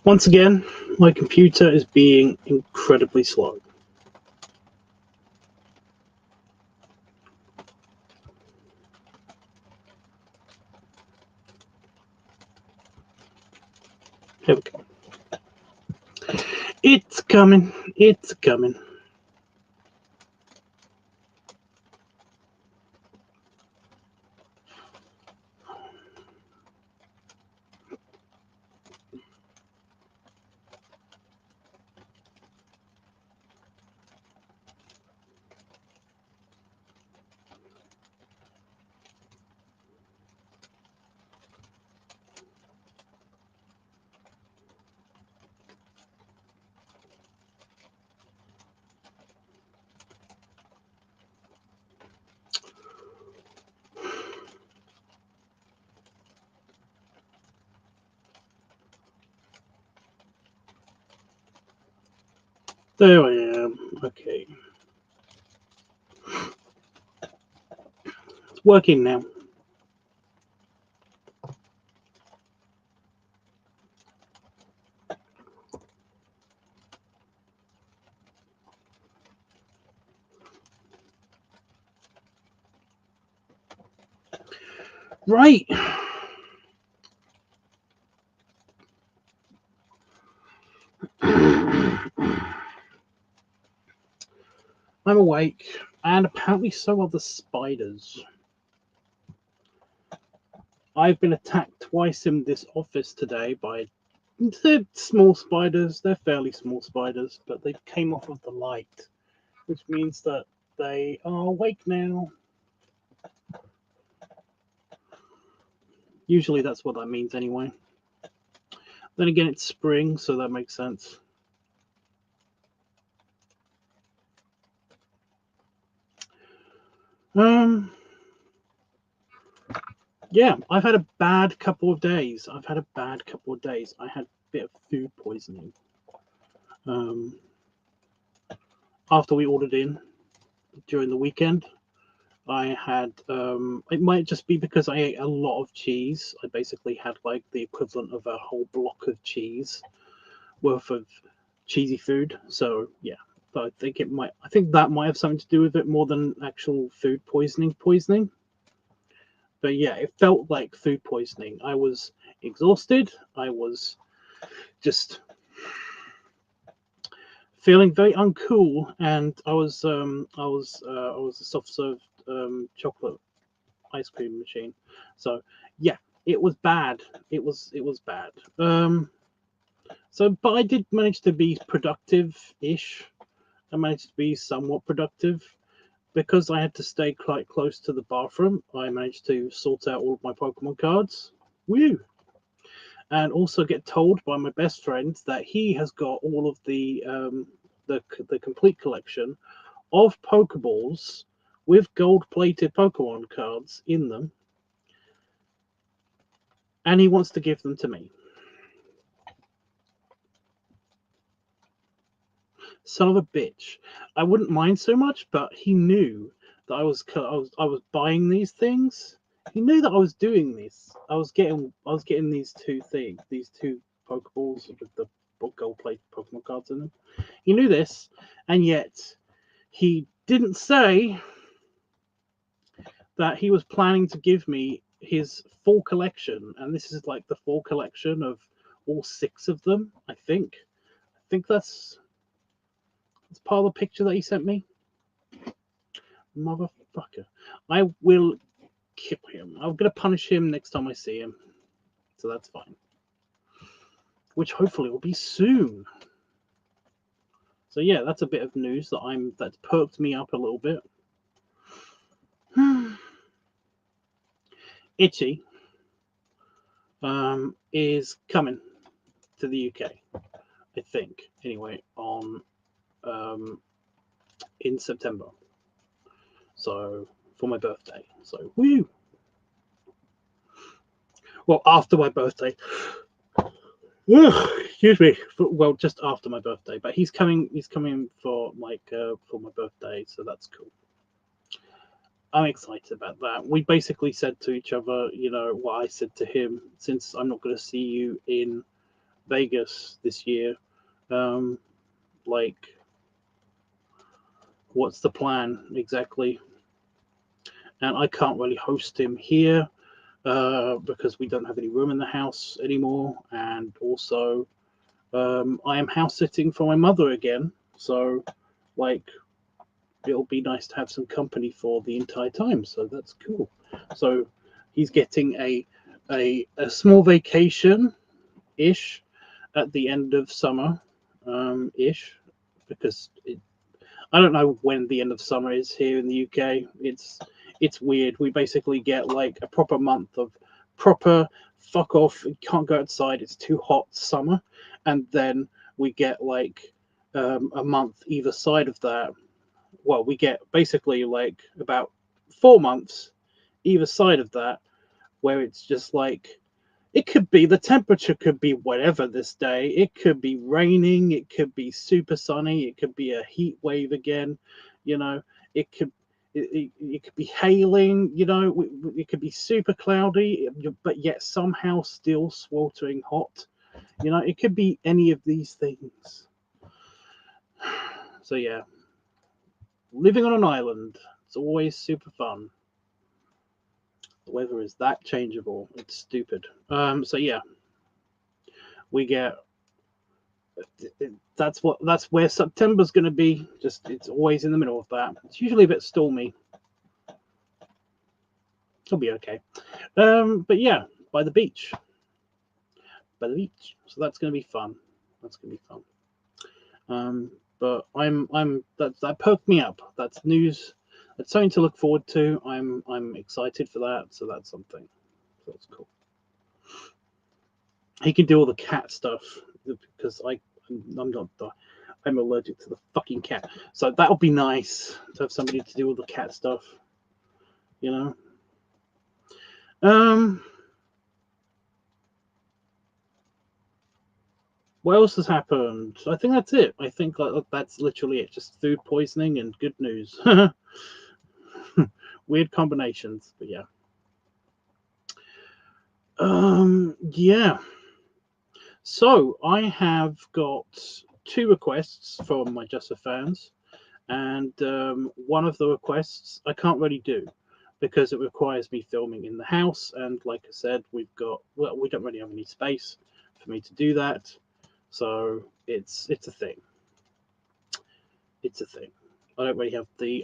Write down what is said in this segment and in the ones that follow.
Once again, my computer is being incredibly slow. Here we go. It's coming. It's coming. There I am. Okay. It's working now. Right. I'm awake, and apparently so are the spiders. I've been attacked twice in this office today by small spiders. They're fairly small spiders, but they came off of the light, which means that they are awake now. Usually that's what that means anyway. Then again, it's spring, so that makes sense. Yeah, I've had a bad couple of days. I had a bit of food poisoning. After we ordered in during the weekend, I had, it might just be because I ate a lot of cheese. I basically had like the equivalent of a whole block of cheese worth of cheesy food. So yeah, but I think that might have something to do with it more than actual food poisoning. But yeah, it felt like food poisoning. I was exhausted. I was just feeling very uncool, and I was a soft served chocolate ice cream machine. So yeah, it was bad. It was bad. But I did manage to be productive-ish. I managed to be somewhat productive. Because I had to stay quite close to the bathroom, I managed to sort out all of my Pokemon cards. Woo! And also get told by my best friend that he has got all of the complete collection of Pokeballs with gold-plated Pokemon cards in them, and he wants to give them to me. Son of a bitch! I wouldn't mind so much, but he knew that I was buying these things. He knew that I was doing this. I was getting these two Pokeballs with the gold-plated Pokemon cards in them. He knew this, and yet he didn't say that he was planning to give me his full collection, and this is like the full collection of all 6 of them. I think that's part of the picture that he sent me. Motherfucker. I will kill him. I'm going to punish him next time I see him. So that's fine. Which hopefully will be soon. So yeah, that's a bit of news that's perked me up a little bit. Itchy is coming to the UK, I think. Anyway, on in September. So for my birthday. So woo! Well, after my birthday. Excuse me. Well, just after my birthday, but he's coming for for my birthday, so that's cool. I'm excited about that. We basically said to each other, what I said to him, since I'm not going to see you in Vegas this year. Like, what's the plan exactly? And I can't really host him here because we don't have any room in the house anymore. And also, I am house sitting for my mother again. So, like, it'll be nice to have some company for the entire time. So that's cool. So he's getting a small vacation ish at the end of summer ish, because I don't know when the end of summer is here in the UK. It's weird. We basically get like a proper month of proper fuck off. You can't go outside. It's too hot summer, and then we get like a month either side of that. Well, we get basically like about 4 months either side of that, where it's just like it could be the temperature could be whatever this day. It could be raining. It could be super sunny. It could be a heat wave again. You know, it could it could be hailing. You know, it could be super cloudy, but yet somehow still sweltering hot. You know, it could be any of these things. So yeah, living on an island, it's always super fun. The weather is that changeable. It's stupid. So yeah, we get that's where September's going to be. Just it's always in the middle of that. It's usually a bit stormy. It'll be okay. But yeah, by the beach. So that's going to be fun. That's going to be fun. But that perked me up. That's news. That's something to look forward to. I'm excited for that. So that's something. So that's cool. He can do all the cat stuff because I'm allergic to the fucking cat. So that'll be nice to have somebody to do all the cat stuff. You know. What else has happened? I think that's it. I think that's literally it. Just food poisoning and good news. Weird combinations, but yeah. Yeah. So I have got 2 requests from my Just for fans, and one of the requests I can't really do because it requires me filming in the house, and like I said, we don't really have any space for me to do that, so it's a thing. It's a thing. I don't really have the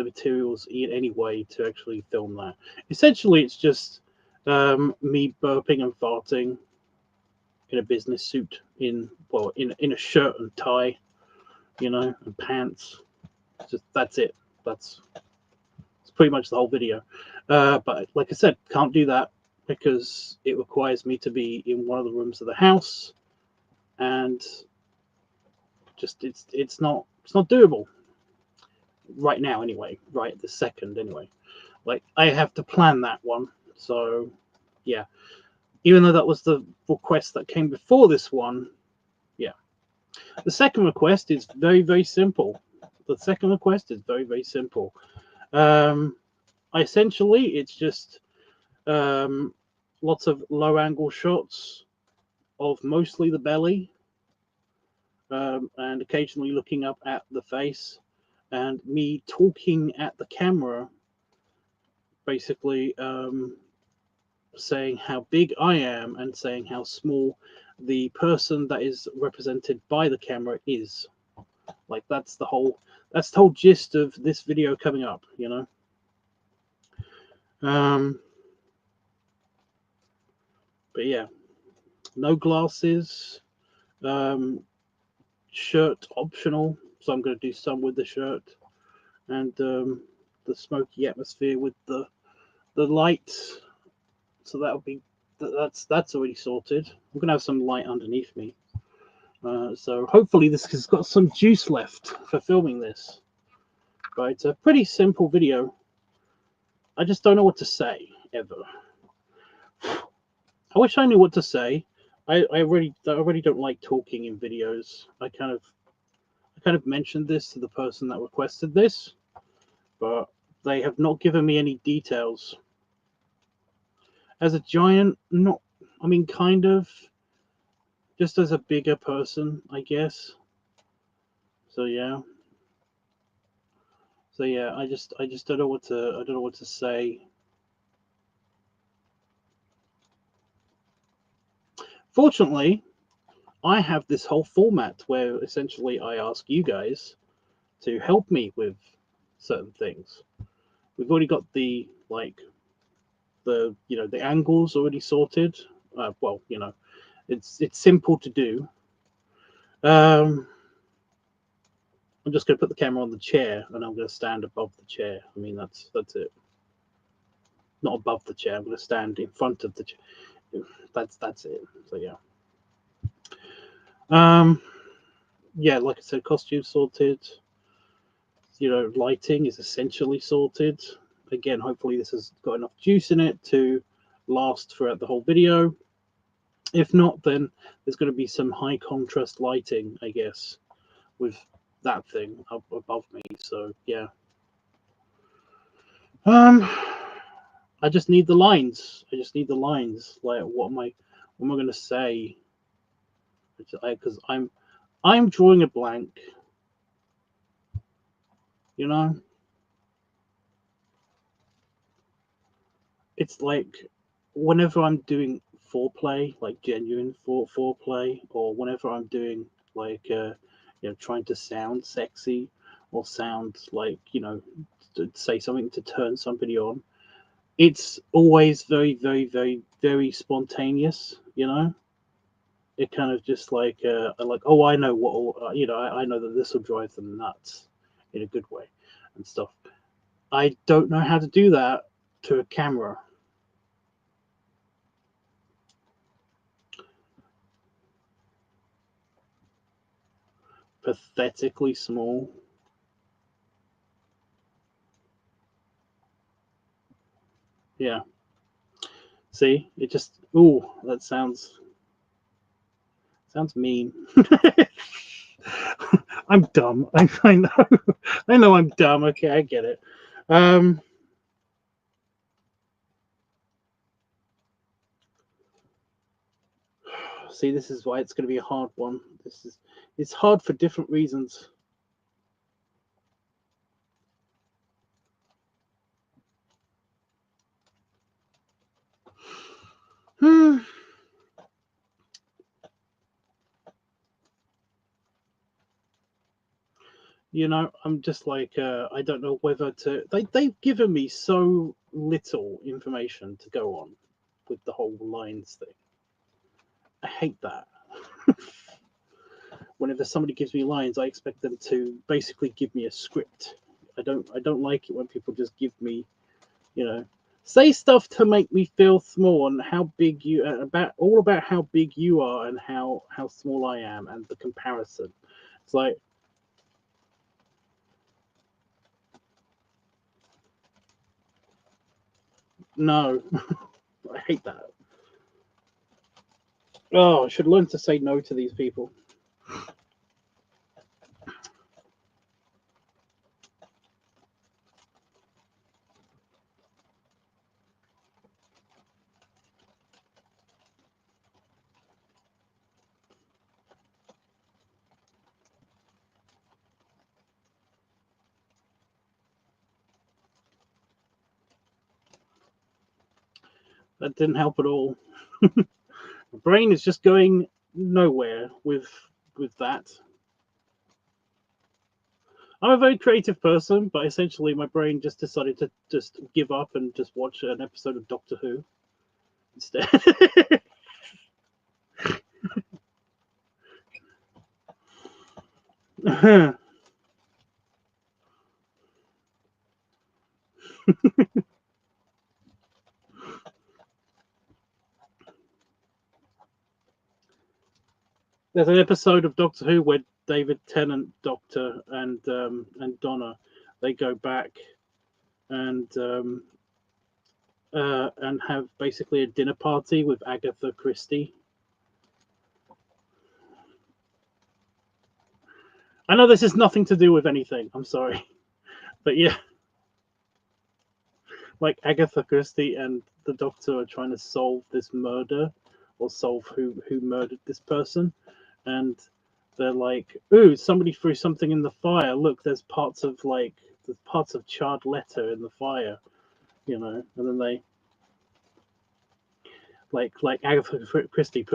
materials in any way to actually film that. Essentially, it's just me burping and farting in a business suit, in a shirt and tie, and pants. That's it. That's pretty much the whole video. But like I said, can't do that because it requires me to be in one of the rooms of the house, and just it's not doable right now anyway. Right this second anyway. Like I have to plan that one. So yeah, even though that was the request that came before this one, yeah. The second request is very, very simple. Essentially, it's just lots of low angle shots of mostly the belly, and occasionally looking up at the face, and me talking at the camera, basically saying how big I am and saying how small the person that is represented by the camera is. Like that's the whole gist of this video coming up, But yeah, no glasses, shirt optional, so I'm going to do some with the shirt, and the smoky atmosphere with the light. So that'll be that's already sorted. I'm going to have some light underneath me. So hopefully this has got some juice left for filming this. But it's a pretty simple video. I just don't know what to say ever. I wish I knew what to say. I really don't like talking in videos. I kind of mentioned this to the person that requested this, but they have not given me any details. As a giant, not. I mean, kind of. just as a bigger person, I guess. So yeah. So yeah, I just don't know what to say. Fortunately, I have this whole format where essentially I ask you guys to help me with certain things. We've already got the the angles already sorted. Well, it's simple to do. Um, I'm just going to put the camera on the chair, and I'm going to stand above the chair. I mean, that's it. Not above the chair. I'm going to stand in front of the chair. That's it. So yeah. Um, yeah, like I said, costume sorted. Lighting is essentially sorted. Again, hopefully this has got enough juice in it to last throughout the whole video. If not, then there's going to be some high contrast lighting, I guess, with that thing up above me. So yeah. I just need the lines. I just need the lines. Like, what am I going to say? Because I'm drawing a blank. You know, it's like whenever I'm doing foreplay, like genuine foreplay, or whenever I'm doing like trying to sound sexy or sound like to say something to turn somebody on, it's always very very very very spontaneous. It kind of just like, oh, I know what I know that this will drive them nuts in a good way and stuff. I don't know how to do that to a camera. Pathetically small. Yeah. See, it just that sounds mean. I'm dumb. I know. I know I'm dumb. Okay, I get it. Um See, this is why it's going to be a hard one. It's hard for different reasons. Hmm. I'm just like I don't know whether to. They've given me so little information to go on with the whole lines thing. I hate that. Whenever somebody gives me lines, I expect them to basically give me a script. I don't like it when people just give me, you know, say stuff to make me feel small and how big you about how big you are and how small I am and the comparison. It's like, no, I hate that. Oh, I should learn to say no to these people. That didn't help at all. My brain is just going nowhere with that. I'm a very creative person, but essentially my brain just decided to just give up and just watch an episode of Doctor Who instead. There's an episode of Doctor Who where David Tennant, Doctor, and Donna, they go back and and have basically a dinner party with Agatha Christie. I know this has nothing to do with anything. I'm sorry, but yeah, like Agatha Christie and the Doctor are trying to solve this murder or solve who murdered this person, and they're like, "Ooh, somebody threw something in the fire. Look, there's parts of charred letter in the fire," and then they like Agatha Christie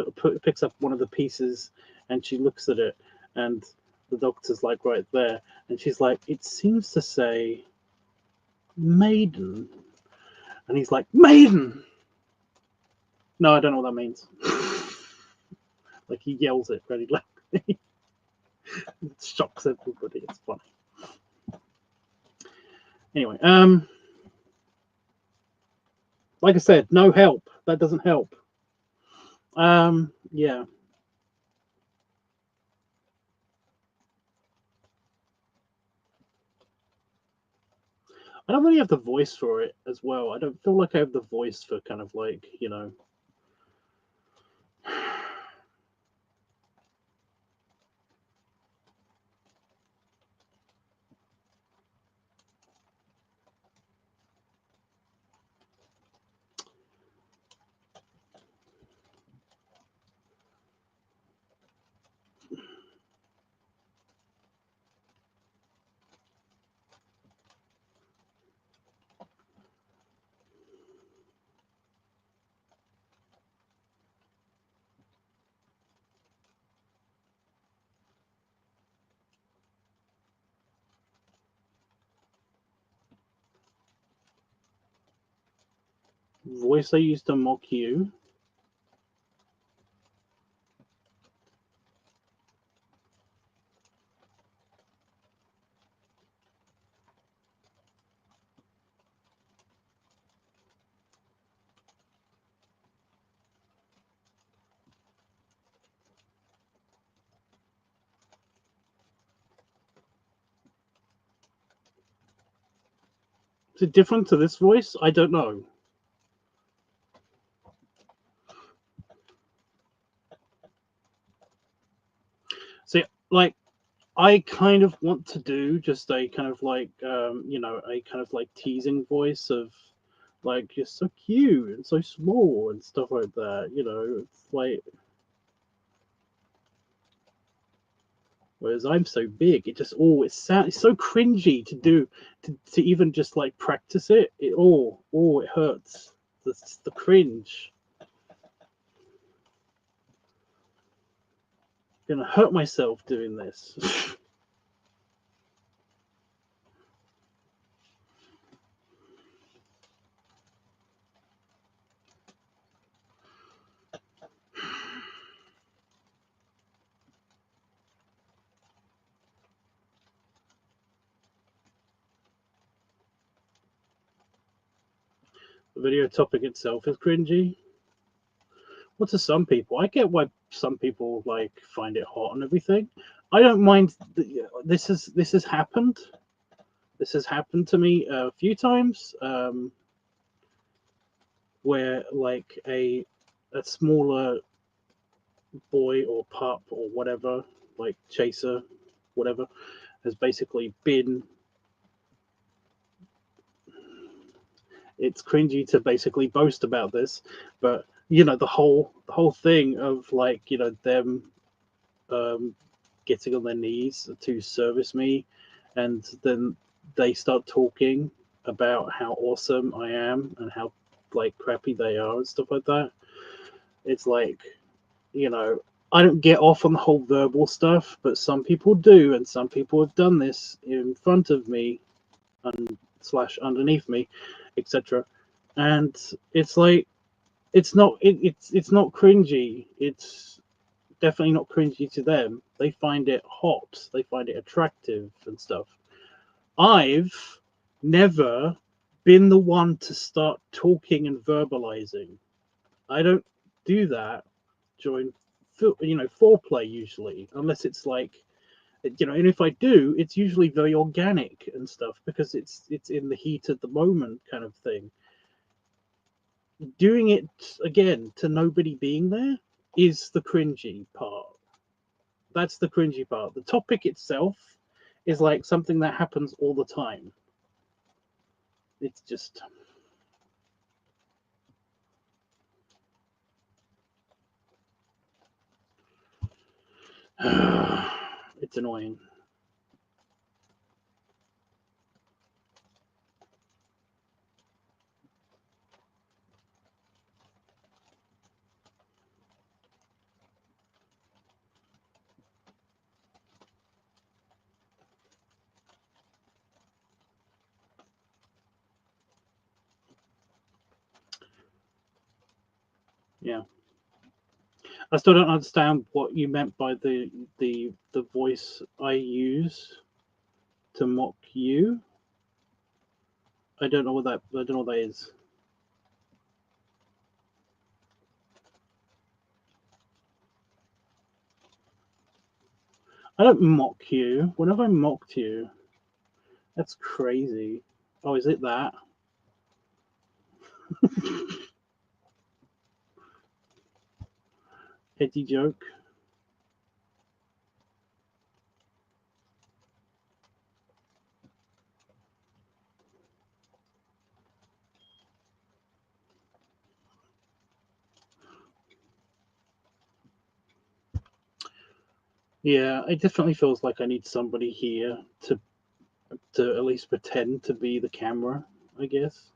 picks up one of the pieces, and she looks at it, and the doctor's like right there, and she's like, "It seems to say maiden," and he's like, "Maiden." No, I don't know what that means. Like he yells it really loudly. It shocks everybody. It's funny. Anyway, like I said, no help. That doesn't help. Yeah. I don't really have the voice for it as well. I don't feel like I have the voice for kind of like, voice I used to mock you. Is it different to this voice? I don't know. See, like, I kind of want to do just a kind of like, a kind of like teasing voice of, like, you're so cute and so small and stuff like that. It's like, whereas I'm so big, it just it's so cringy to do, to even just like practice it. It hurts. The cringe. I'm gonna hurt myself doing this. The video topic itself is cringy. Well, to some people, I get why some people like find it hot and everything. I don't mind. This has happened. This has happened to me a few times, where like a smaller boy or pup or whatever, like chaser, whatever, has basically been. It's cringy to basically boast about this, but the whole thing of like them getting on their knees to service me, and then they start talking about how awesome I am and how like crappy they are and stuff like that. It's like, I don't get off on the whole verbal stuff, but some people do, and some people have done this in front of me and slash underneath me, etc. And it's like, it's not cringy. It's definitely not cringy to them. They find it hot. They find it attractive and stuff. I've never been the one to start talking and verbalizing. I don't do that during foreplay usually, unless it's like, and if I do, it's usually very organic and stuff because it's in the heat of the moment kind of thing. Doing it again to nobody being there is the cringy part. That's the cringy part. The topic itself is like something that happens all the time. It's just It's annoying. Yeah. I still don't understand what you meant by the voice I use to mock you. I don't know what that. I don't know what that is. I don't mock you. When have I mocked you? That's crazy. Oh, is it that? Edgy joke. Yeah, it definitely feels like I need somebody here to at least pretend to be the camera, I guess.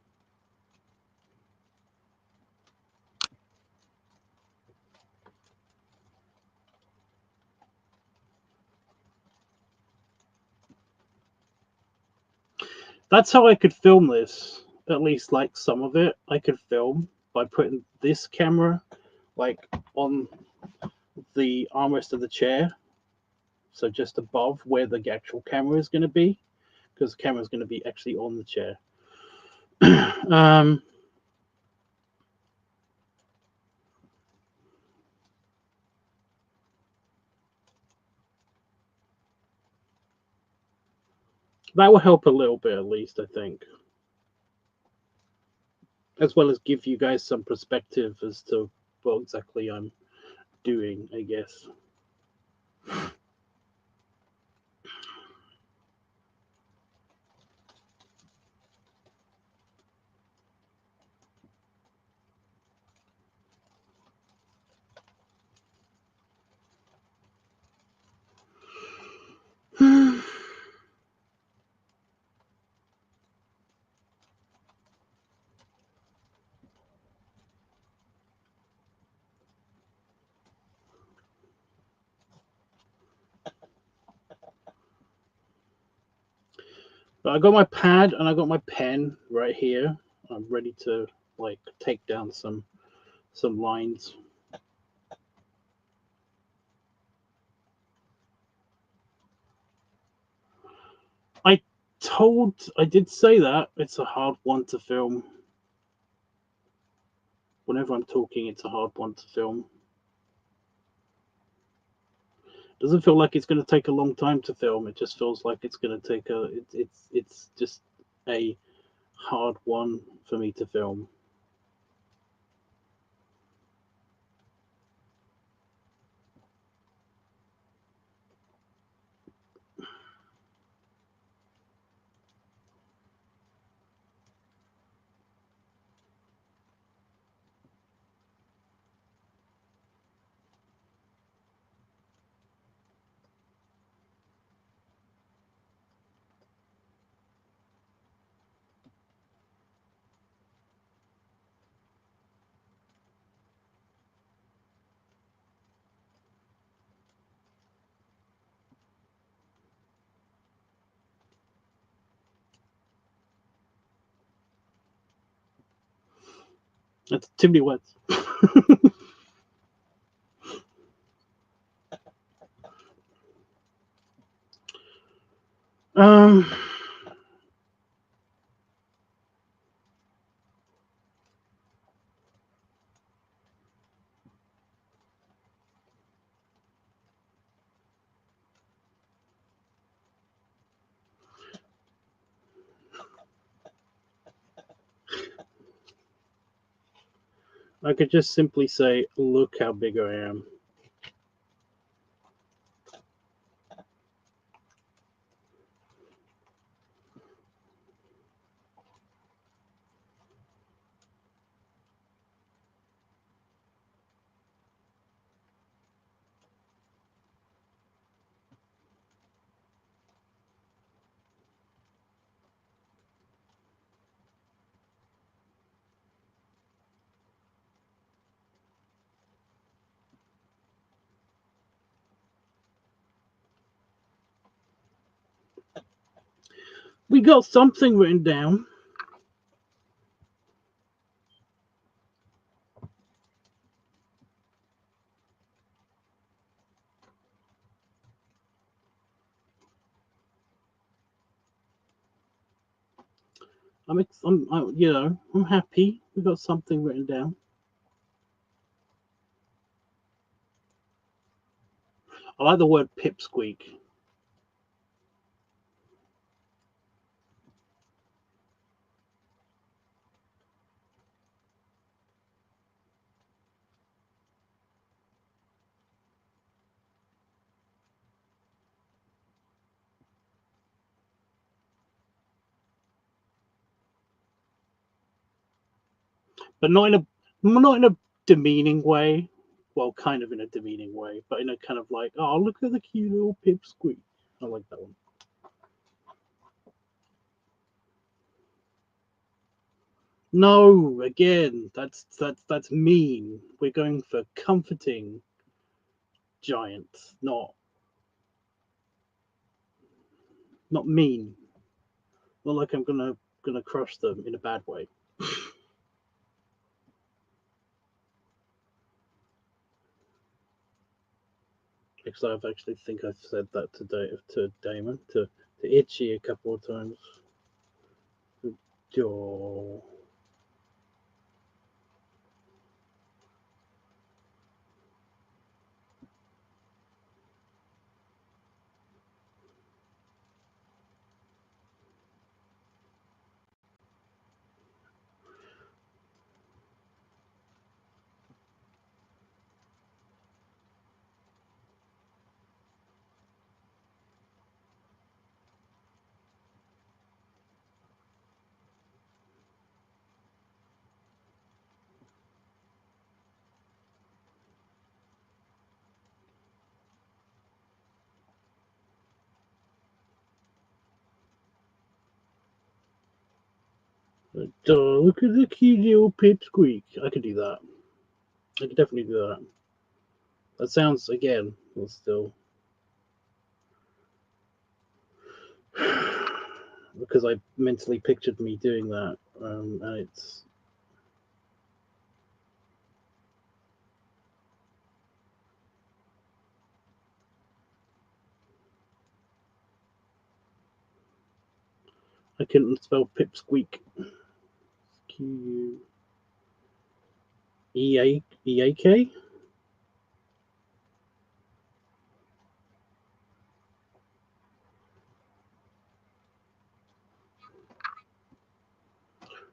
That's how I could film this. At least like some of it I could film by putting this camera like on the armrest of the chair, so just above where the actual camera is going to be, because the camera is going to be actually on the chair. um, that will help a little bit, at least I think, as well as give you guys some perspective as to what exactly I'm doing, I guess. But I got my pad and I got my pen right here. I'm ready to like take down some lines. I did say that it's a hard one to film. Whenever I'm talking, it's a hard one to film. Doesn't feel like it's going to take a long time to film. It just feels like it's going to take it's just a hard one for me to film. That's too many words. um, I could just simply say, "Look how big I am." We got something written down. I'm happy. We got something written down. I like the word pipsqueak. But not in a demeaning way. Well, kind of in a demeaning way, but in a kind of like, oh, look at the cute little pipsqueak. I like that one. No, again, that's mean. We're going for comforting giants, not mean. Not like I'm gonna crush them in a bad way. Because I've actually think I've said that to Damon to Itchy a couple of times. Oh. Look at the cute little pipsqueak. I could do that. I could definitely do that. That sounds again. Well, still because I mentally pictured me doing that, and it's. I couldn't spell pipsqueak. Queak.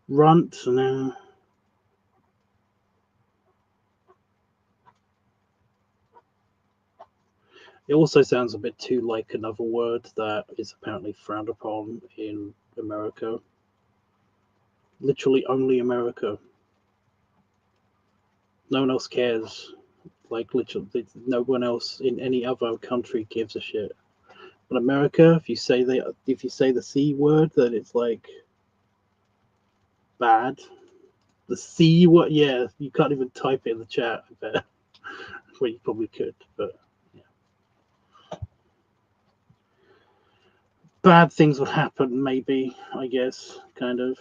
Runt now. It also sounds a bit too like another word that is apparently frowned upon in America. Literally only America. No one else cares. Like literally, no one else in any other country gives a shit. But America, if you say the C word, then it's like bad. The C word, yeah, you can't even type it in the chat. I bet. Well, you probably could, but yeah. Bad things would happen. Maybe, I guess, kind of.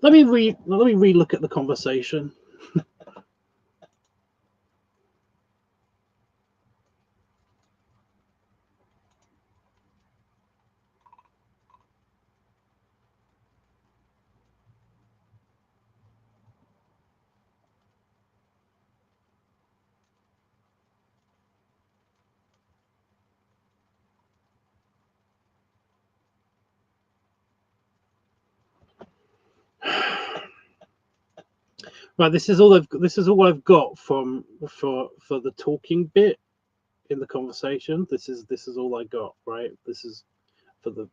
Let me re-look at the conversation. Right, this is all I've got for the talking bit in the conversation. This is all I got. Right, this is for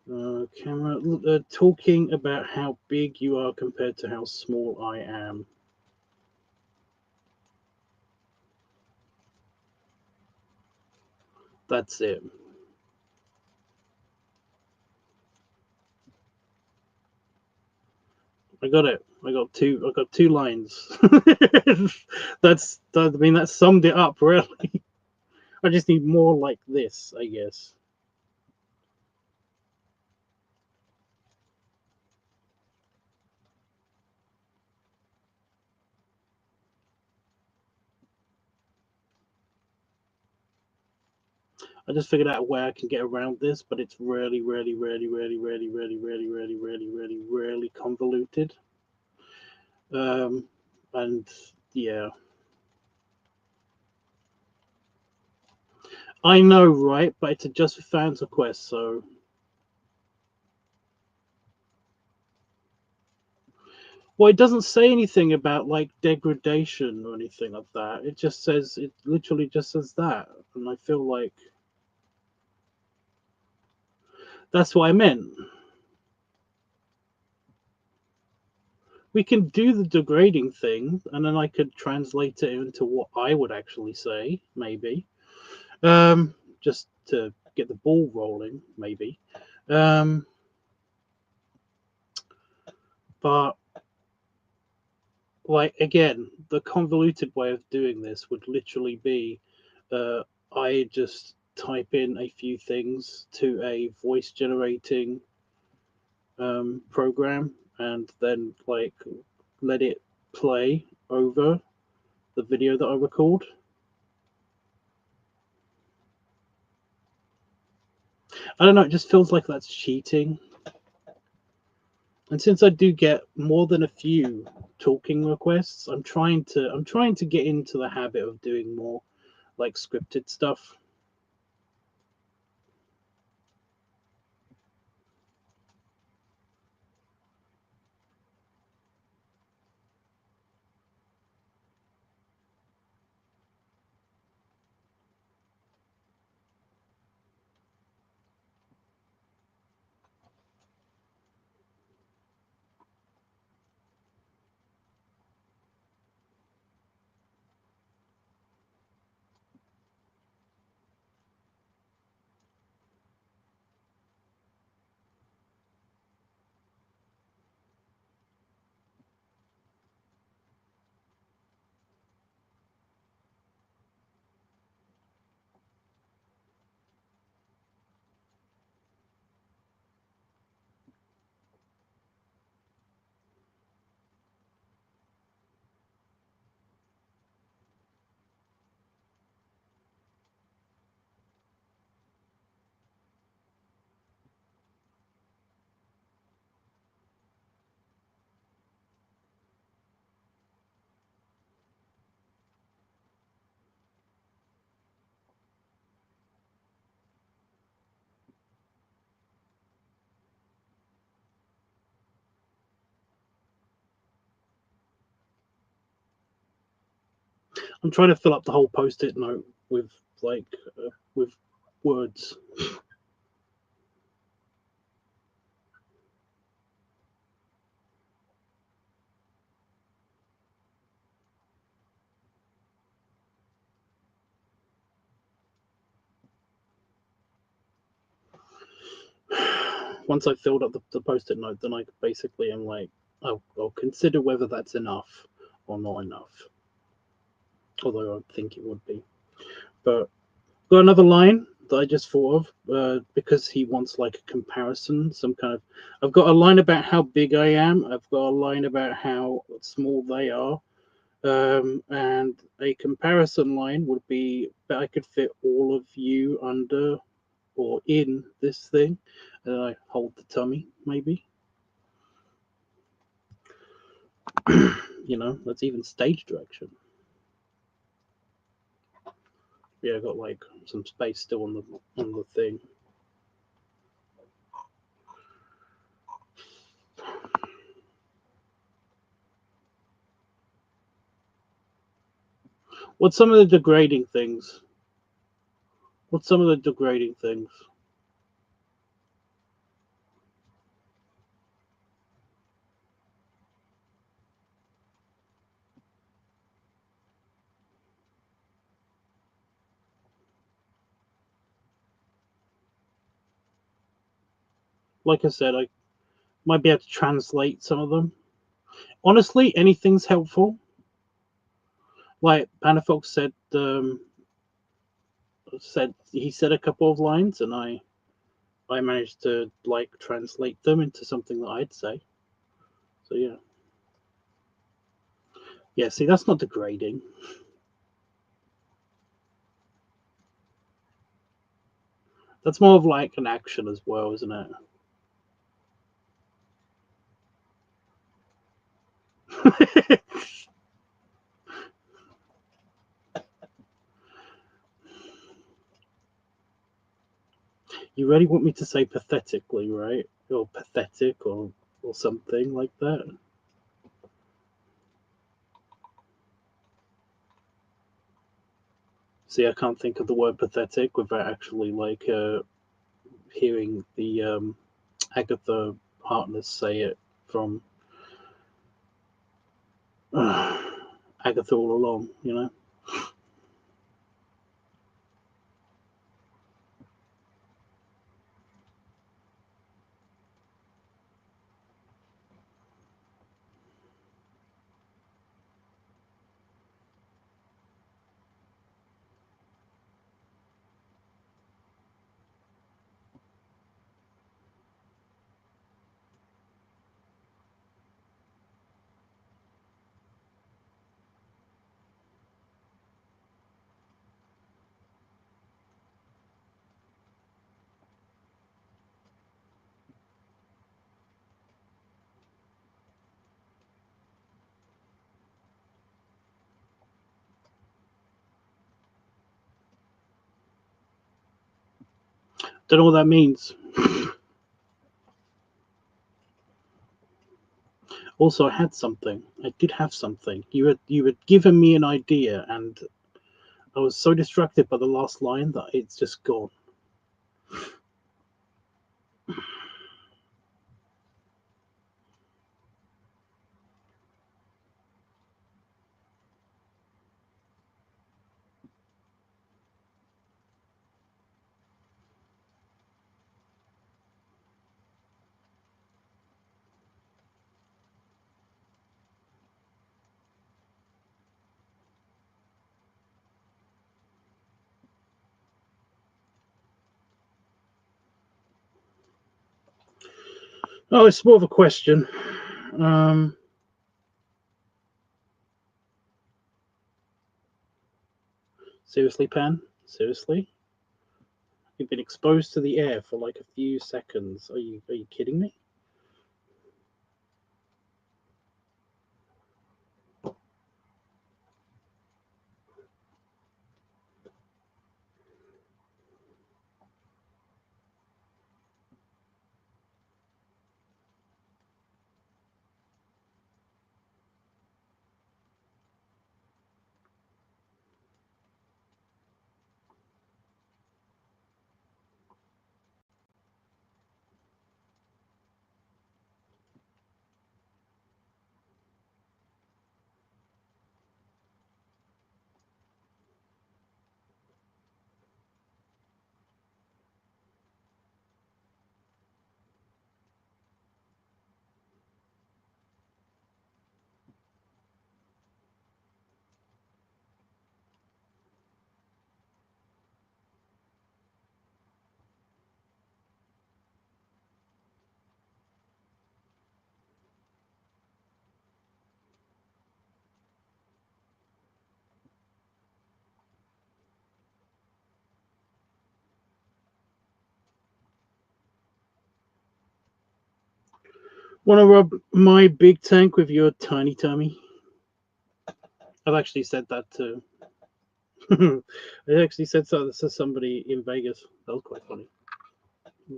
the camera talking about how big you are compared to how small I am. That's it. I got it. I got two lines. I mean, that summed it up really. I just need more like this, I guess. I just figured out a way I can get around this, but it's really, really, really, really, really, really, really, really, really, really, really convoluted. And yeah, I know, right? But it's a just for fans request, so well, it doesn't say anything about like degradation or anything like that. It just says it literally just says that, and I feel like that's what I meant. We can do the degrading thing, and then I could translate it into what I would actually say, maybe, just to get the ball rolling, maybe. But like again, the convoluted way of doing this would literally be, I just type in a few things to a voice generating program, and then like let it play over the video that I record. I don't know. It just feels like that's cheating. And since I do get more than a few talking requests, I'm trying to get into the habit of doing more like scripted stuff. I'm trying to fill up the whole post-it note with like with words. Once I've filled up the post-it note, then I basically am like, I'll consider whether that's enough or not enough. Although I think it would be. But got another line that I just thought of because he wants like a comparison, some kind of. I've got a line about how big I am. I've got a line about how small they are. And a comparison line would be that I could fit all of you under or in this thing, and I hold the tummy, maybe. That's even stage direction. Yeah, I got like some space still on the thing. What's some of the degrading things? What's some of the degrading things? Like I said, I might be able to translate some of them. Honestly, anything's helpful. Like Panafox said a couple of lines, and I managed to like translate them into something that I'd say. So yeah. Yeah, see, that's not degrading. That's more of like an action as well, isn't it? You really want me to say pathetically, right? Or pathetic or something like that. See, I can't think of the word pathetic without actually like hearing the Agatha Harkness say it from Agatha all along, you know? Don't know what that means. Also, I had something. I did have something. You had given me an idea, and I was so distracted by the last line that it's just gone. Oh, it's more of a question. Um, Seriously, Pan? Seriously? You've been exposed to the air for like a few seconds. Are you kidding me? Want to rub my big tank with your tiny tummy? I've actually said that too. I actually said so to somebody in Vegas. That was quite funny.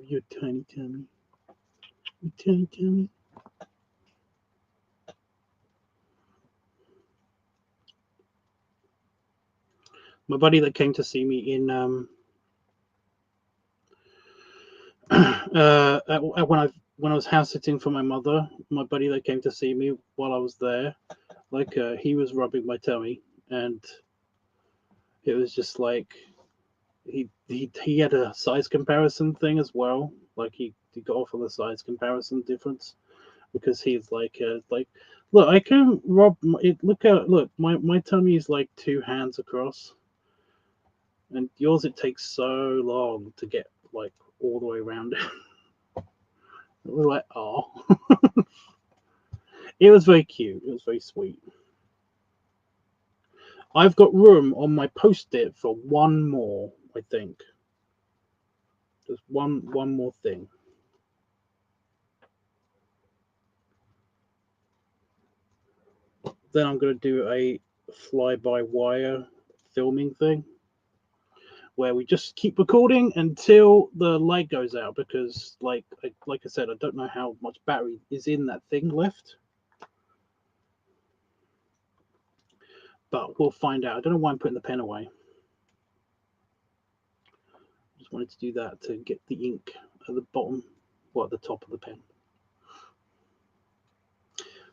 Your tiny tummy. Your tiny tummy. My buddy that came to see me in when I was house sitting for my mother, my buddy that came to see me while I was there, like he was rubbing my tummy, and it was just like he had a size comparison thing as well. Like he got off on the size comparison difference because he's like look, I can rub it. Look, my tummy is like 2 hands across, and yours it takes so long to get like all the way around it. It was like, oh, it was very cute. It was very sweet. I've got room on my post-it for one more, I think. Just one more thing. Then I'm going to do a fly-by-wire filming thing where we just keep recording until the light goes out, because like I said, I don't know how much battery is in that thing left. But we'll find out. I don't know why I'm putting the pen away. Just wanted to do that to get the ink at the bottom or at the top of the pen.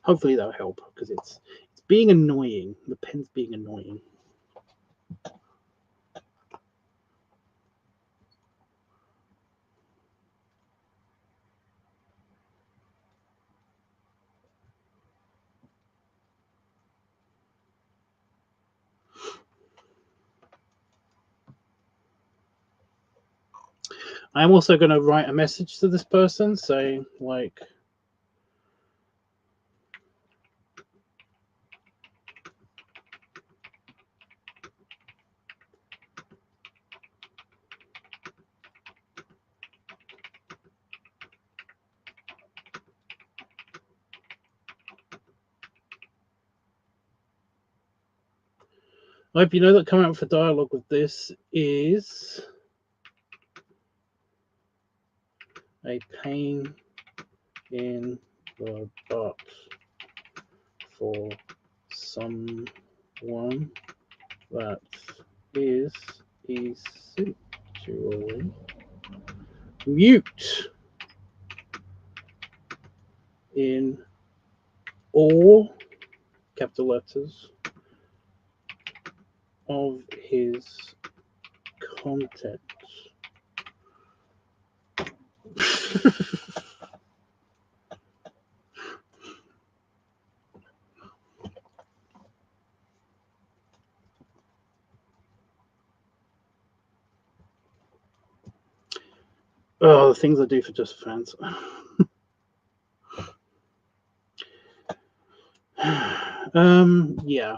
Hopefully that'll help, because it's being annoying. The pen's being annoying. I'm also going to write a message to this person saying, like, I hope you know that coming up for dialogue with this is a pain in the butt for someone that is essentially mute in all capital letters of his content. Oh, the things I do for just fans. Yeah.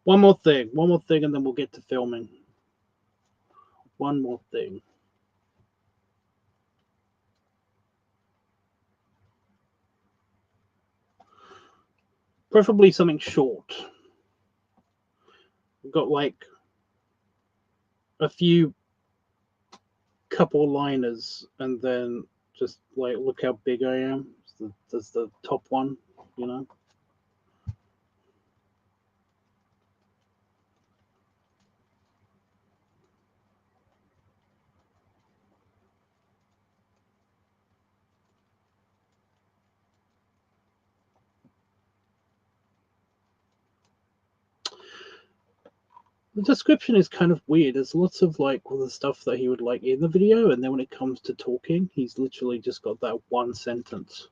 One more thing, and then we'll get to filming. One more thing. Preferably something short. We've got like a few couple liners, and then just like, look how big I am. There's the top one, you know. The description is kind of weird. There's lots of like all the stuff that he would like in the video, and then when it comes to talking, he's literally just got that one sentence.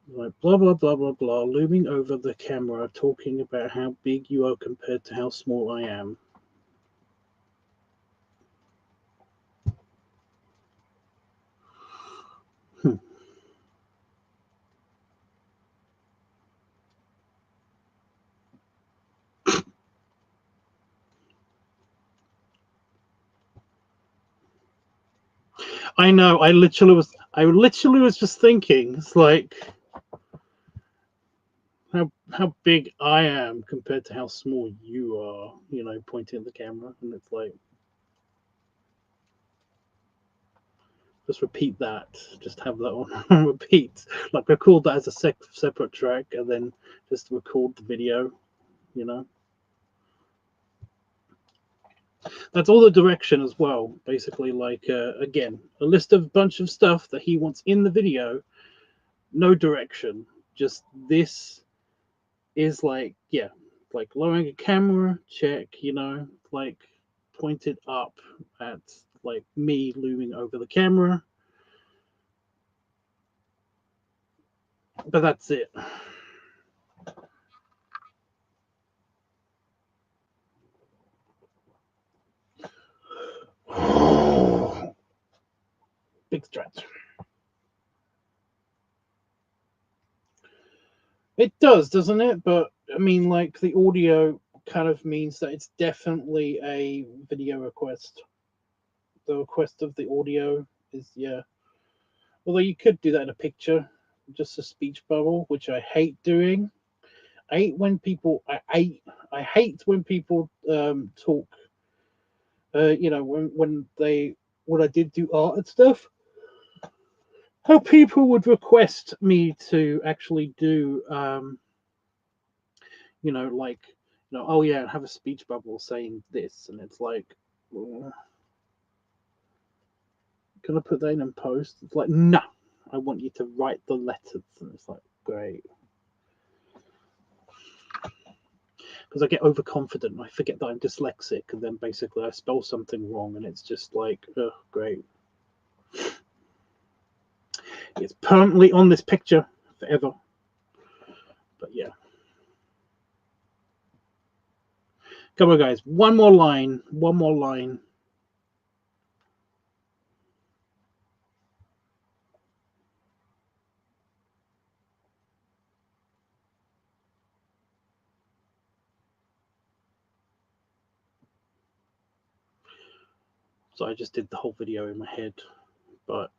Like blah blah blah blah blah, looming over the camera, talking about how big you are compared to how small I am. I know. I literally was just thinking. It's like how big I am compared to how small you are. You know, pointing at the camera, and it's like, just repeat that. Just have that on repeat. Like record that as a separate track, and then just record the video you know. That's all the direction as well, basically. Like again, a list of bunch of stuff that he wants in the video, no direction, just this is like, yeah, like lowering a camera, check, you know, like pointed up at like me looming over the camera, but that's it. Big stretch. It does, doesn't it? But I mean, like the audio kind of means that it's definitely a video request. The request of the audio is, yeah. Although you could do that in a picture, just a speech bubble, which I hate doing. I hate when people. I hate when people talk. You know, when I did do art and stuff, how people would request me to actually do you know, like, you know, oh yeah, have a speech bubble saying this, and it's like, can I put that in post? It's like, no, I want you to write the letters, and it's like, great, because I get overconfident and I forget that I'm dyslexic, and then basically I spell something wrong, and it's just like, oh, great. It's permanently on this picture forever. But yeah. Come on, guys. One more line. One more line. So I just did the whole video in my head. But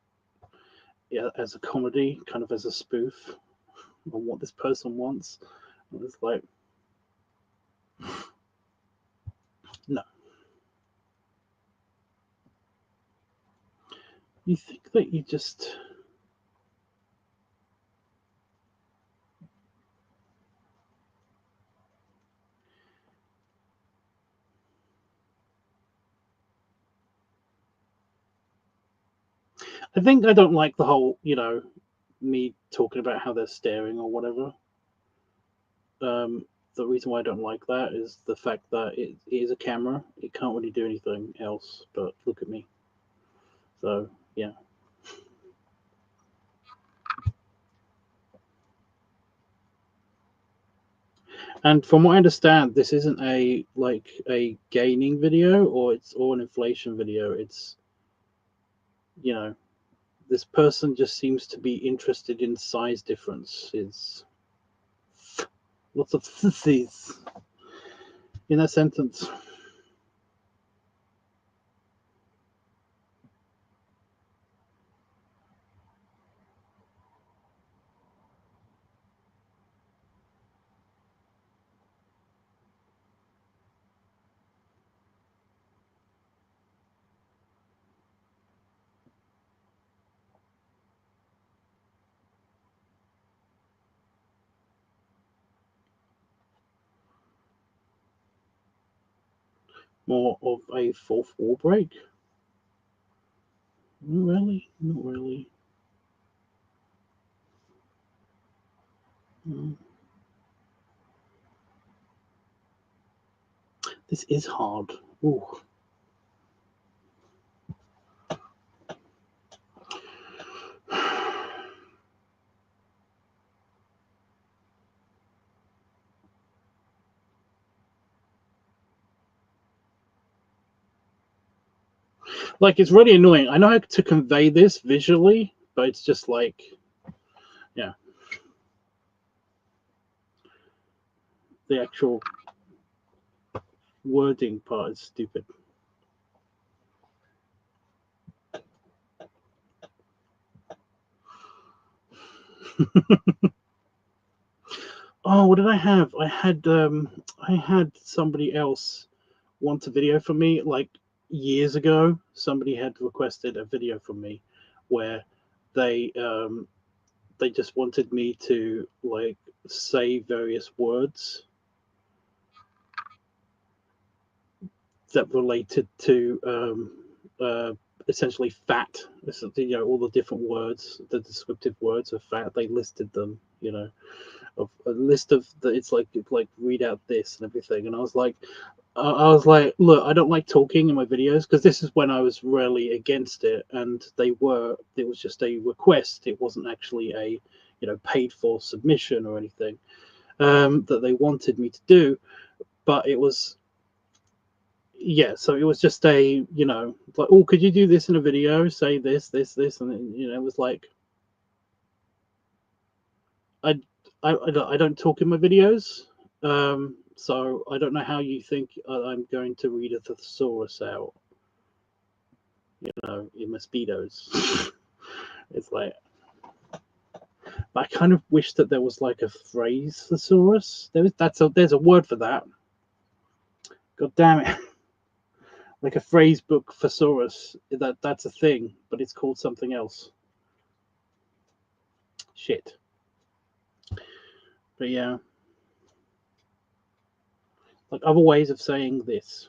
yeah, as a comedy, kind of as a spoof on what this person wants. And it's like, no. You think that you just... I think I don't like the whole, you know, me talking about how they're staring or whatever. The reason why I don't like that is the fact that it is a camera. It can't really do anything else but look at me. So, yeah. And from what I understand, this isn't a like a gaining video or an inflation video. It's, you know, this person just seems to be interested in size differences. Lots of sissies in that sentence. More of a fourth wall break? Not really. Not really. Mm. This is hard. Ooh. Like, it's really annoying. I know how to convey this visually, but it's just like, yeah. The actual wording part is stupid. Oh, what did I have? I had somebody else want a video from me like years ago. Somebody had requested a video from me where they they just wanted me to like say various words that related to essentially fat. All the different words, the descriptive words of fat. They listed them. Of a list of the. It's like read out this and everything. And I was like, look, I don't like talking in my videos, because this is when I was really against it, and it was just a request. It wasn't actually a paid for submission or anything that they wanted me to do, but it was. Yeah, so it was just like, oh, could you do this in a video? Say this, and it was like, I, I don't talk in my videos, so I don't know how you think I'm going to read a thesaurus out, in mosquitoes. It's like, but I kind of wish that there was like a phrase thesaurus. There's a word for that. God damn it. Like a phrase book thesaurus. That's a thing, but it's called something else. Shit. But yeah. Like other ways of saying this.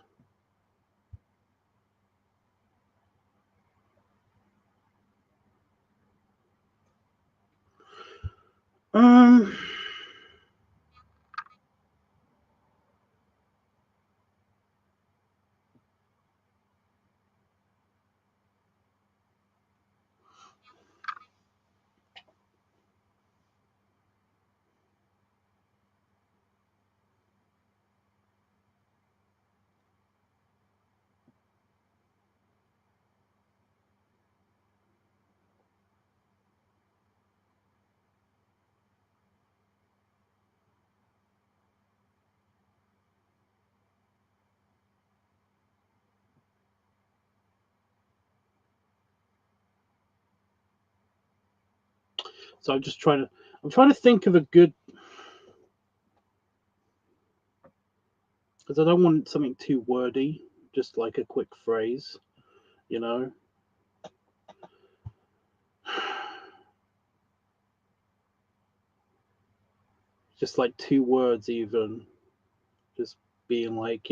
Um so I'm trying to think of a good, because I don't want something too wordy, just like a quick phrase, you know. Just like two words even, just being like,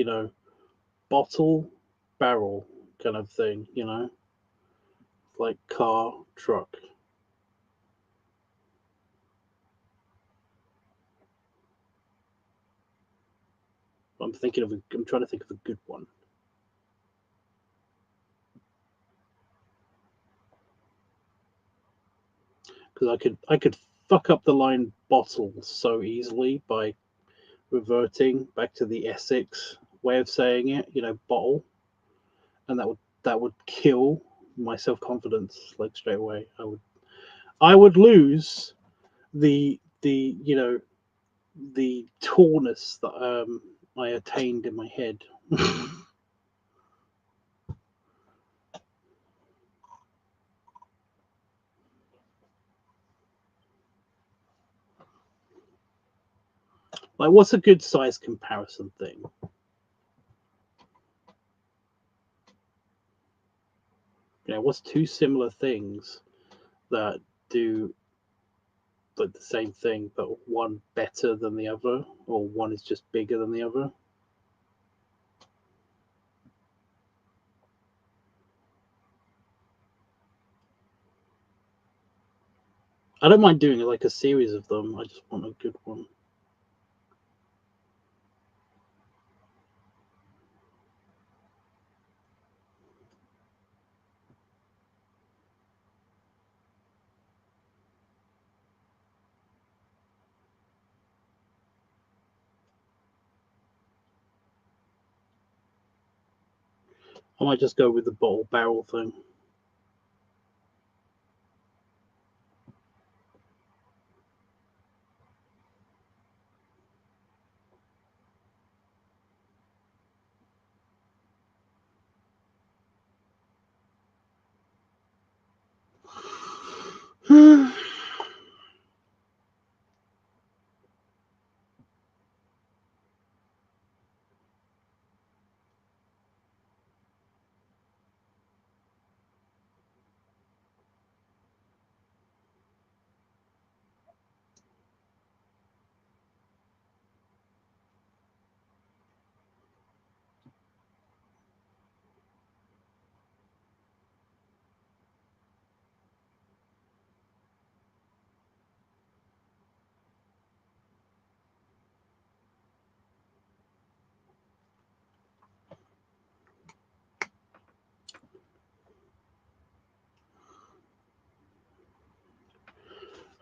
bottle, barrel kind of thing, like car, truck. I'm trying to think of a good one. Because I could fuck up the line bottle so easily by reverting back to the Essex way of saying it, bottle, and that would kill my self confidence like straight away. I would lose the tallness that I attained in my head. Like, what's a good size comparison thing? What's two similar things that do like the same thing, but one better than the other, or one is just bigger than the other? I don't mind doing like a series of them. I just want a good one. I might just go with the bottle barrel thing.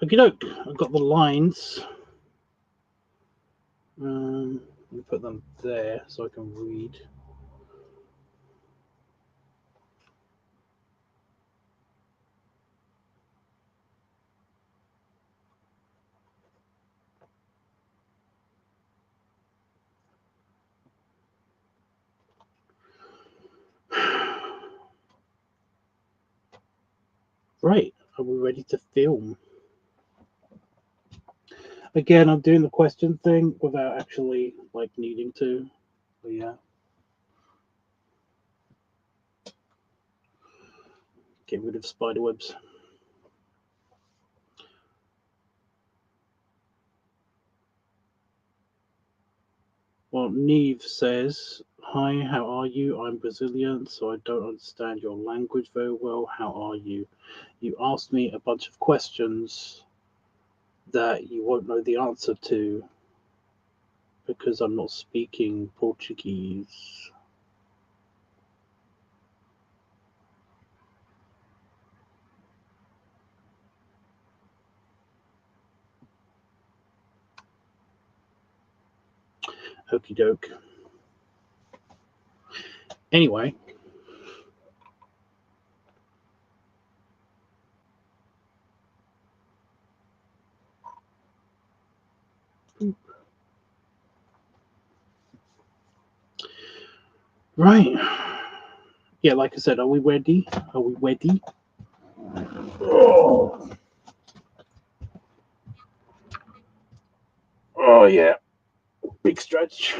Okie doke, I've got the lines. Let me put them there so I can read. Right, are we ready to film? Again, I'm doing the question thing without actually like needing to. But yeah. Get rid of spider webs. Well, Neve says, "Hi, how are you? I'm Brazilian, so I don't understand your language very well. How are you? You asked me a bunch of questions that you won't know the answer to because I'm not speaking Portuguese." Okie doke. Anyway. Right. Yeah, like I said, are we ready? Are we ready? Oh, oh yeah. Big stretch.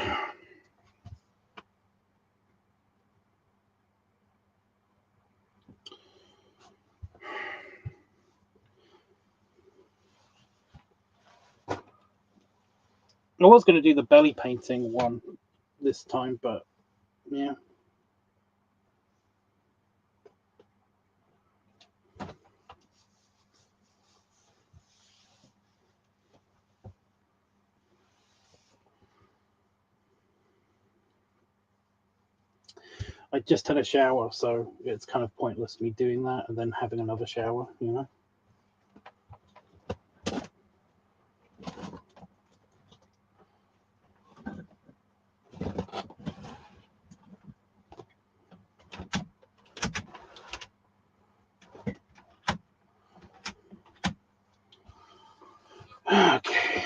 I was going to do the belly painting one this time, but yeah. I just had a shower, so it's kind of pointless me doing that and then having another shower, you know? Okay.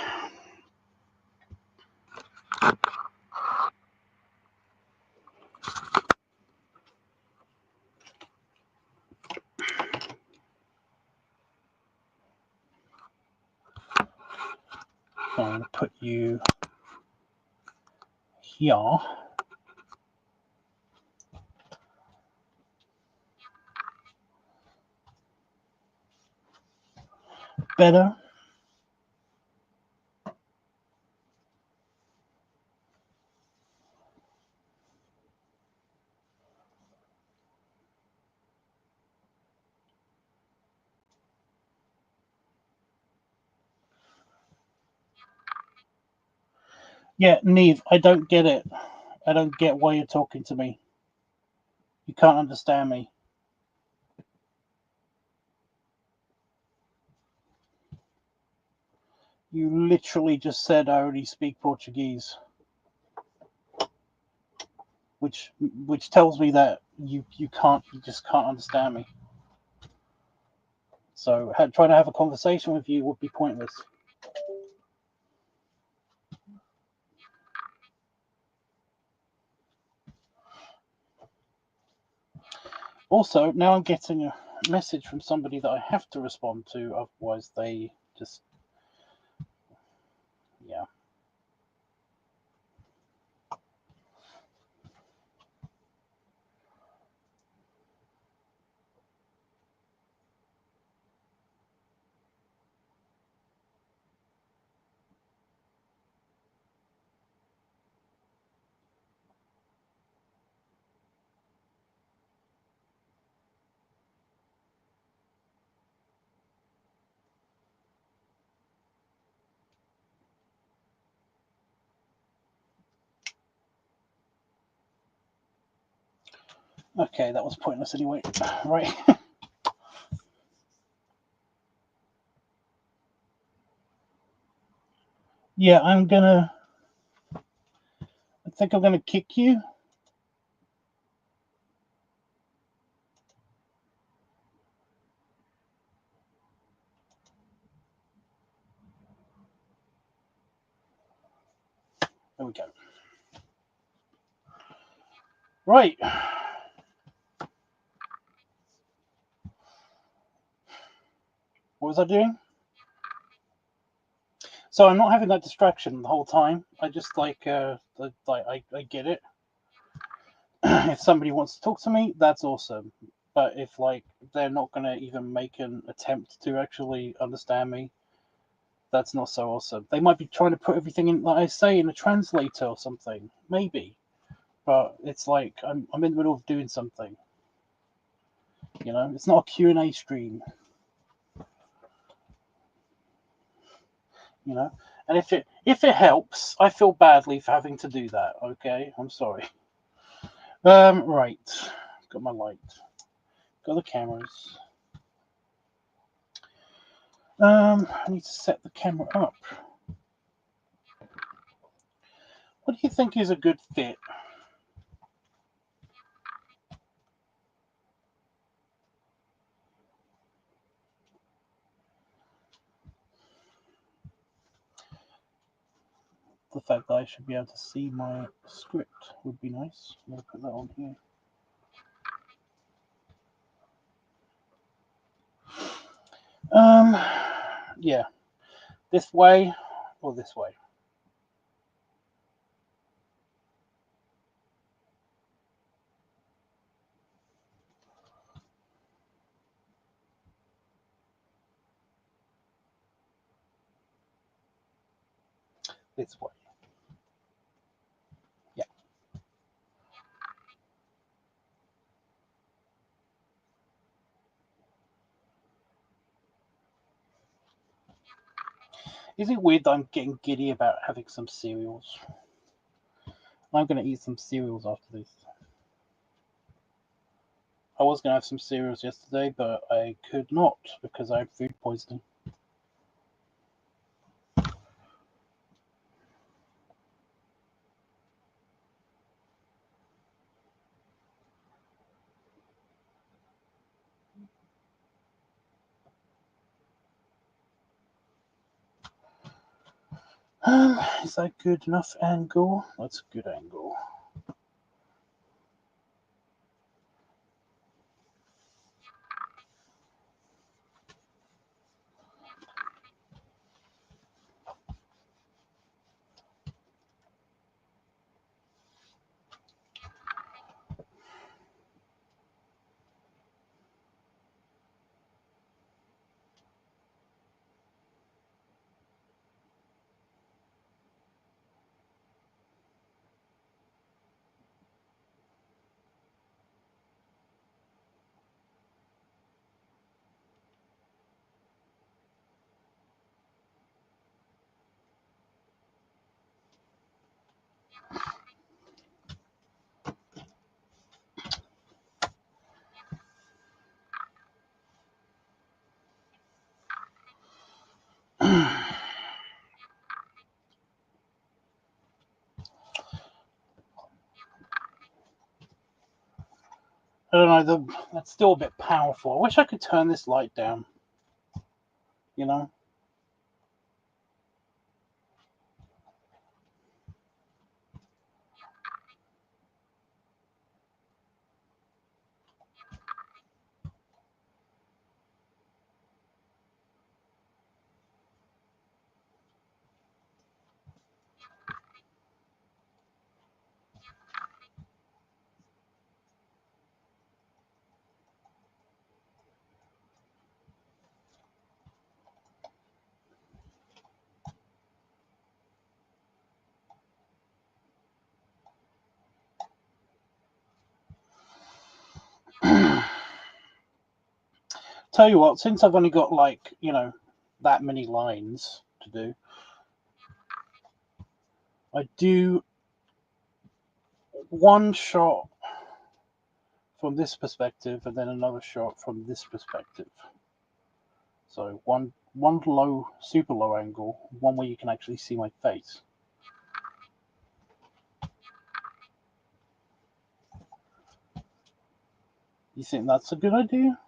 So I'm going to put you here. Better. Yeah, Neve, I don't get it. I don't get why you're talking to me. You can't understand me. You literally just said I already speak Portuguese, which tells me that you just can't understand me. So trying to have a conversation with you would be pointless. Also, now I'm getting a message from somebody that I have to respond to, otherwise they just, yeah. Okay, that was pointless anyway. Right. Yeah, I think I'm gonna kick you. There we go. Right. What was I doing? So I'm not having that distraction the whole time. I just I get it. If somebody wants to talk to me, that's awesome. But if like they're not gonna even make an attempt to actually understand me, that's not so awesome. They might be trying to put everything in, like I say, in a translator or something, maybe. But it's like I'm in the middle of doing something. You know, it's not a Q&A stream. You know, and if it helps, I feel badly for having to do that. Okay, I'm sorry. Right, got my light, got the cameras. I need to set the camera up. What do you think is a good fit? The fact that I should be able to see my script would be nice. I'm going to put that on here. Yeah, this way or this way? This way. Yeah. Is it weird that I'm getting giddy about having some cereals? I'm going to eat some cereals after this. I was going to have some cereals yesterday, but I could not because I had food poisoning. Is that good enough angle? That's a good angle. I don't know, that's still a bit powerful. I wish I could turn this light down. You know? Tell you what, since I've only got like, you know, that many lines to do, I do one shot from this perspective and then another shot from this perspective. So one one low, super low angle, one where you can actually see my face. You think that's a good idea?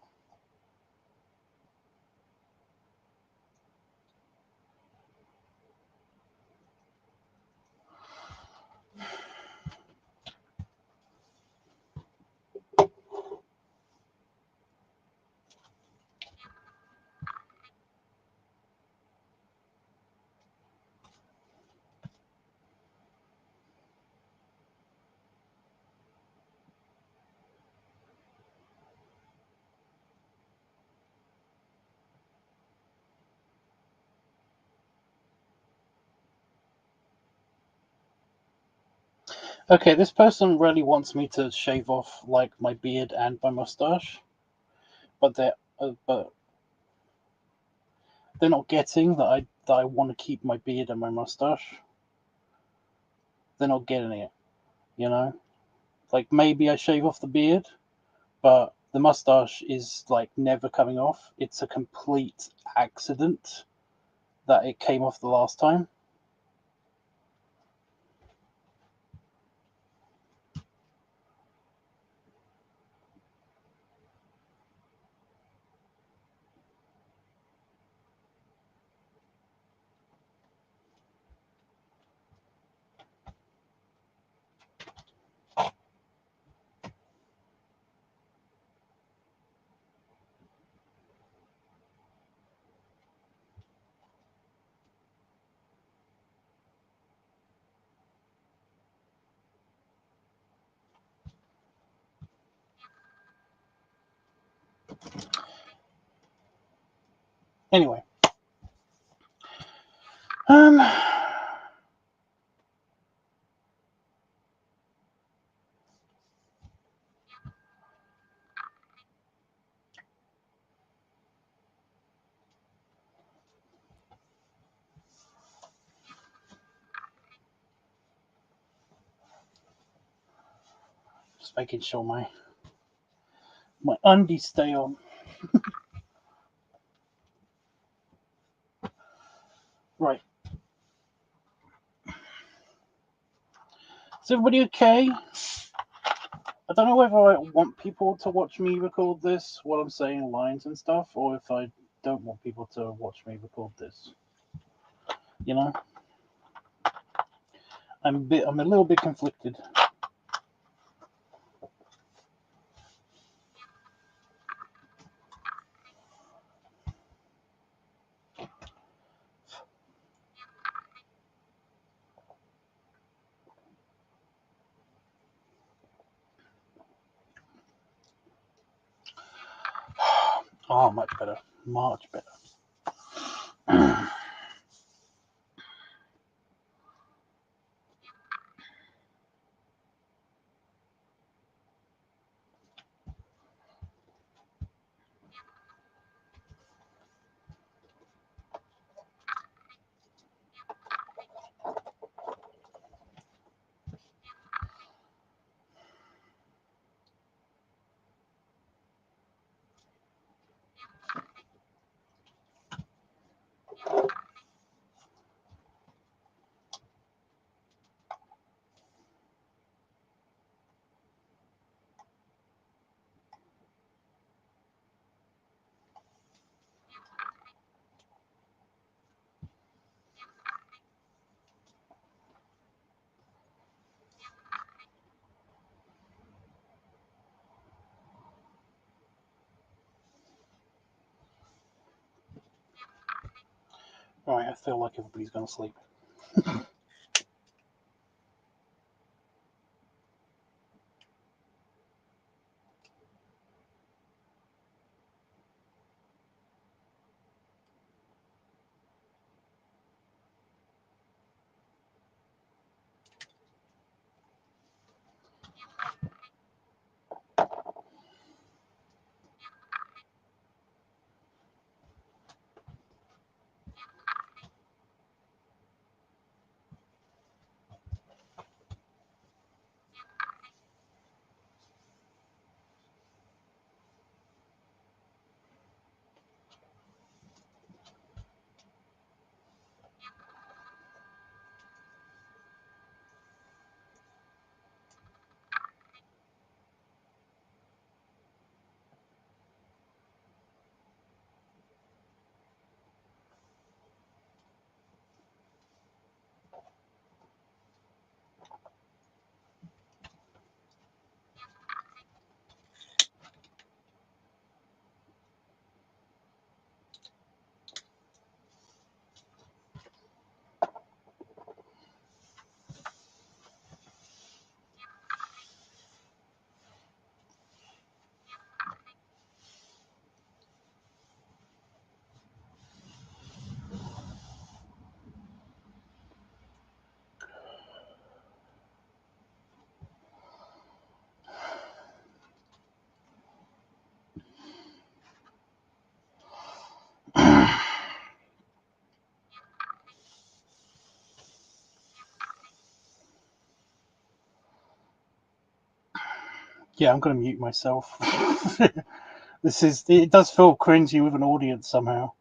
Okay, this person really wants me to shave off like my beard and my mustache, but they're not getting that I want to keep my beard and my mustache. They're not getting it, you know. Like maybe I shave off the beard, but the mustache is like never coming off. It's a complete accident that it came off the last time. Anyway, um, just making sure my undies stay on. Right. Is everybody okay? I don't know whether I want people to watch me record this while I'm saying lines and stuff, or if I don't want people to watch me record this. You know, I'm a little bit conflicted. Oh, much better, much better. Right, I feel like everybody's gonna sleep. Yeah, I'm going to mute myself. It does feel cringy with an audience somehow.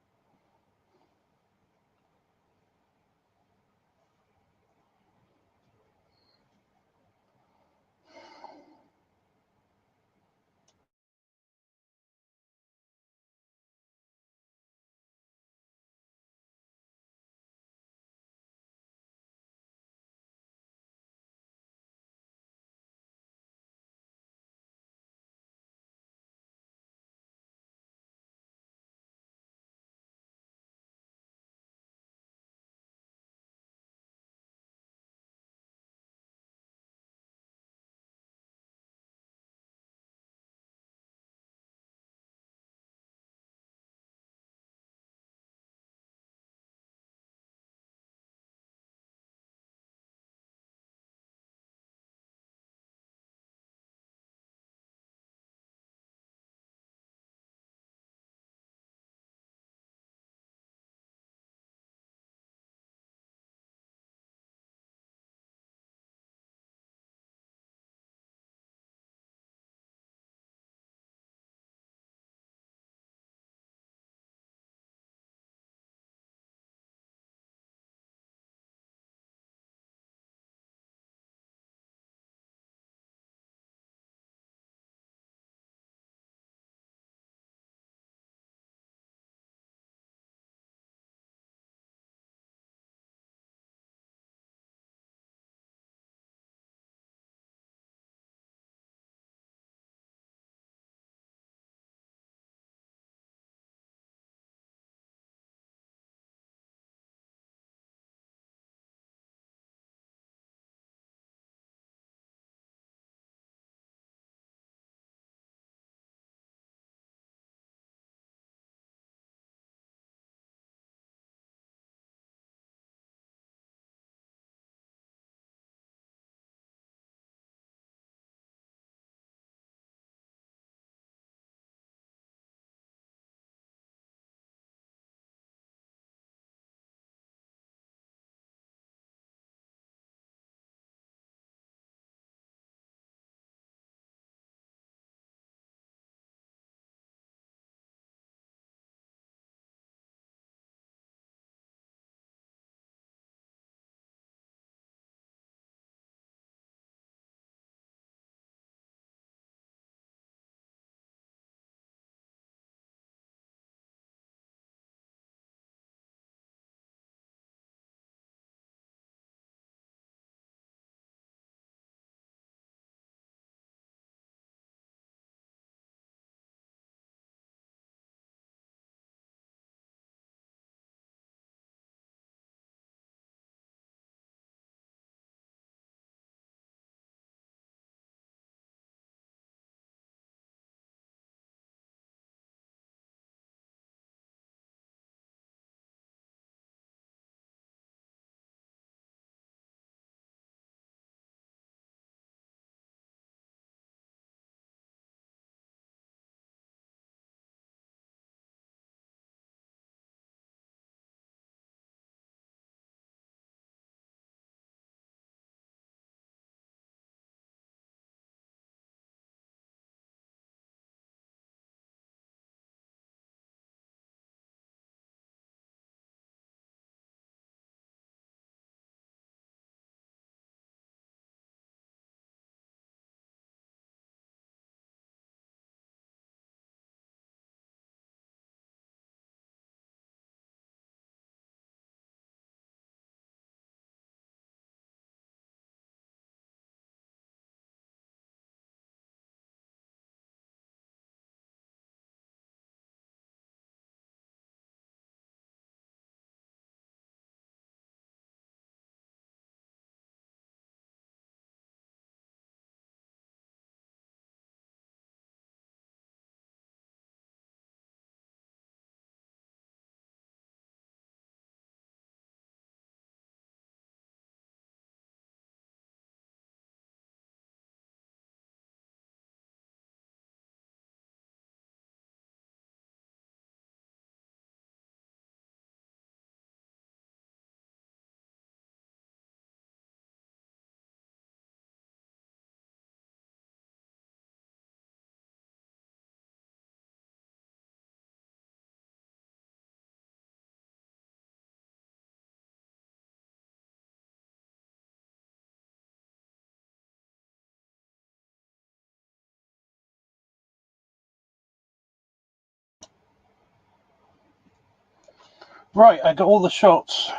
Right, I got all the shots.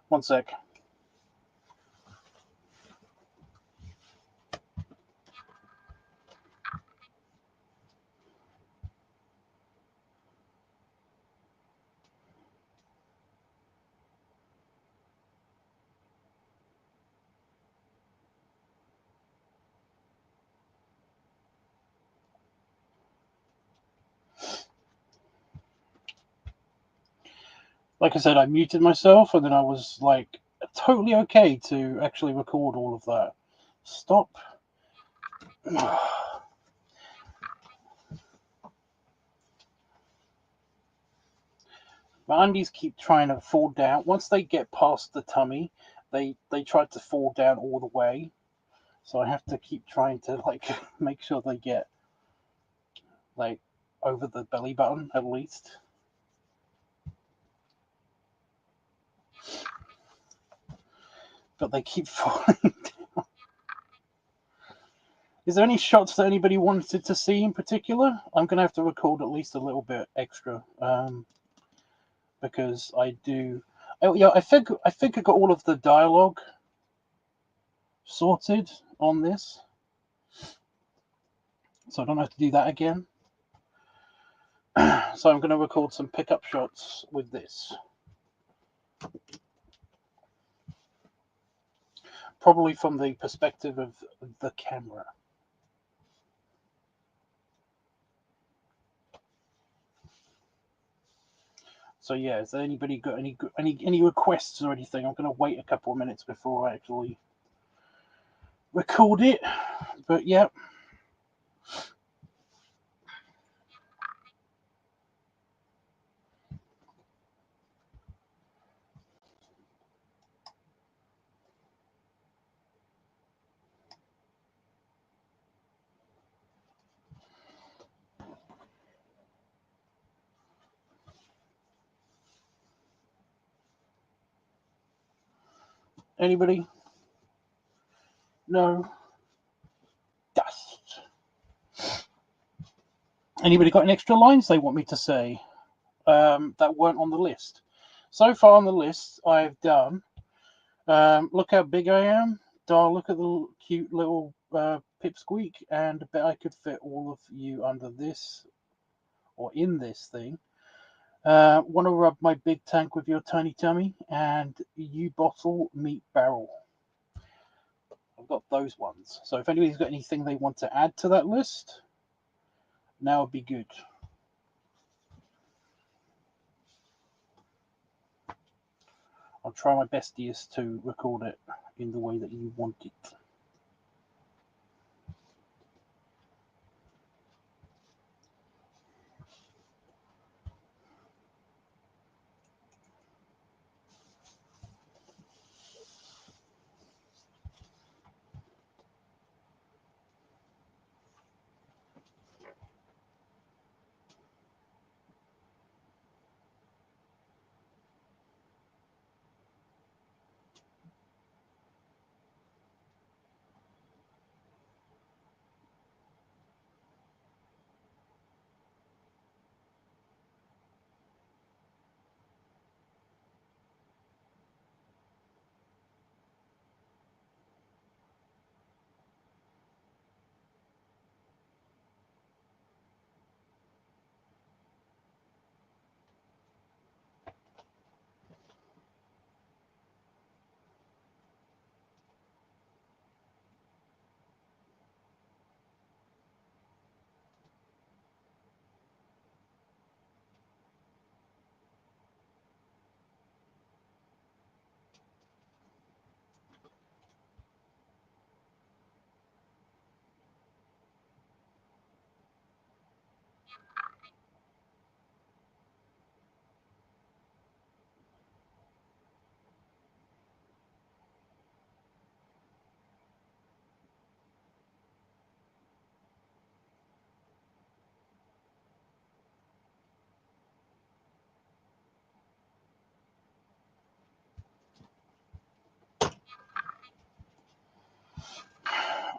One sec. Like I said, I muted myself, and then I was like totally okay to actually record all of that. Stop. My undies keep trying to fall down. Once they get past the tummy, they try to fall down all the way. So I have to keep trying to like make sure they get like over the belly button at least. But they keep falling down. Is there any shots that anybody wanted to see in particular? I'm gonna have to record at least a little bit extra, because I do. Oh, yeah, I think I got all of the dialogue sorted on this, so I don't have to do that again. So I'm going to record some pickup shots with this. Probably from the perspective of the camera. So yeah, has anybody got any requests or anything? I'm going to wait a couple of minutes before I actually record it. But yeah. Anybody? No. Dust. Anybody got any extra lines they want me to say that weren't on the list? So far on the list, I've done. Look how big I am. Look at the cute little pipsqueak, and I bet I could fit all of you under this or in this thing. Want to rub my big tank with your tiny tummy, and you bottle meat barrel. I've got those ones. So if anybody's got anything they want to add to that list, now would be good. I'll try my bestiest to record it in the way that you want it.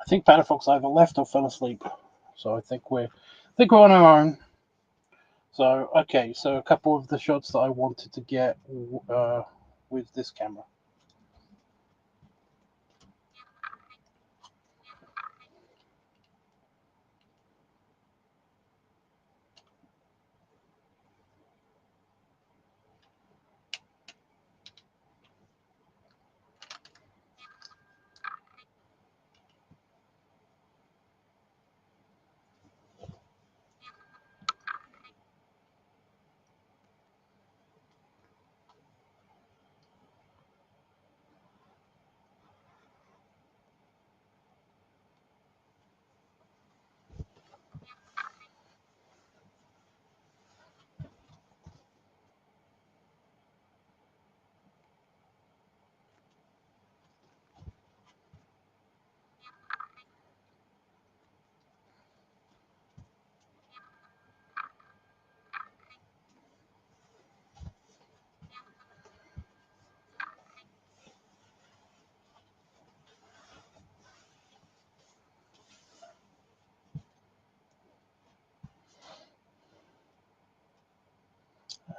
I think Panafox either left or fell asleep. So I think we're on our own. So, okay, so a couple of the shots that I wanted to get with this camera.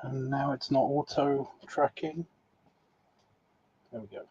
And now it's not auto tracking. There we go.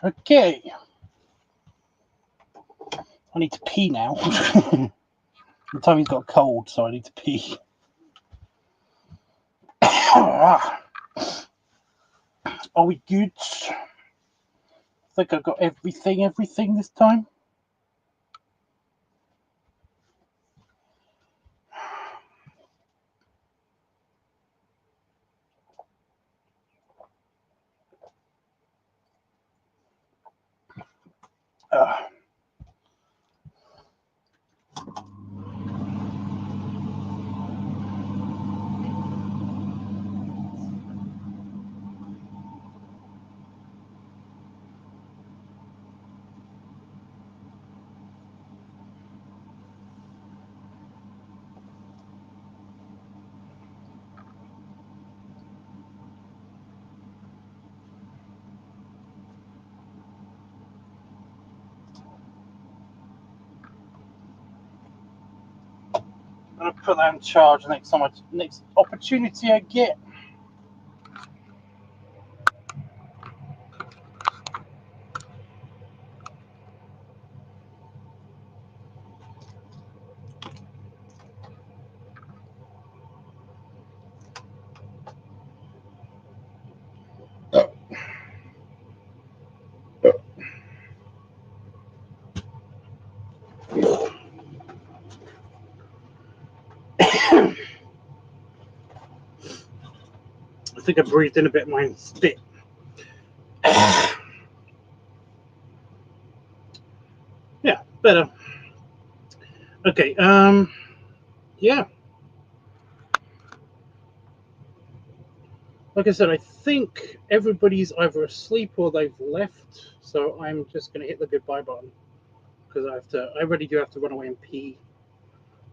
Okay. I need to pee now. The time he's got a cold, so I need to pee. Are we good? I think I got everything this time. I'm gonna put that in charge next opportunity I get. I think I breathed in a bit of my spit. Yeah, better. Okay, yeah. Like I said, I think everybody's either asleep or they've left, so I'm just gonna hit the goodbye button because I really do have to run away and pee.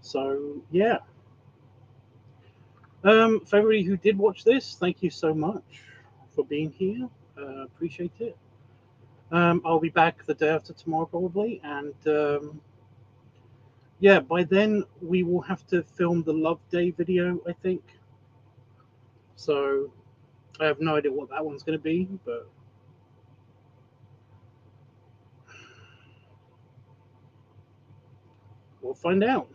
So yeah. For everybody who did watch this, thank you so much for being here. Appreciate it. I'll be back the day after tomorrow probably, and yeah, by then we will have to film the Love Day video, I think. So I have no idea what that one's going to be, but we'll find out.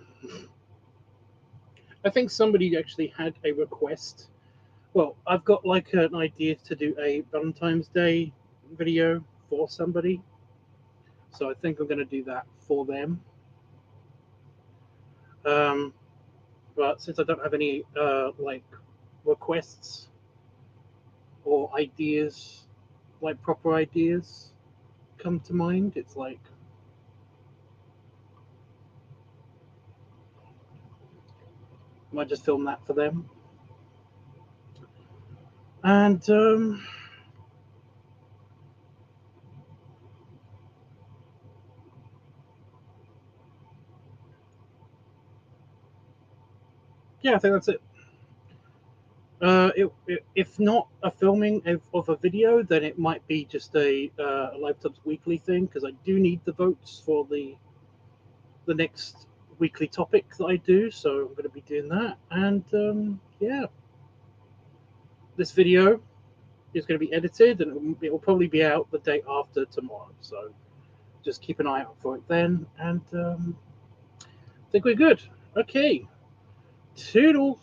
I think somebody actually had a request. Well, I've got like an idea to do a Valentine's Day video for somebody, so I think I'm going to do that for them. But since I don't have any like requests or ideas, like proper ideas, come to mind, it's like I might just film that for them. And yeah, I think that's it. If not a filming of a video, then it might be just a LiveTubs weekly thing because I do need the votes for the next weekly topic that I do. So I'm going to be doing that. And yeah, this video is going to be edited and it will probably be out the day after tomorrow. So just keep an eye out for it then. And I think we're good. Okay. Toodles.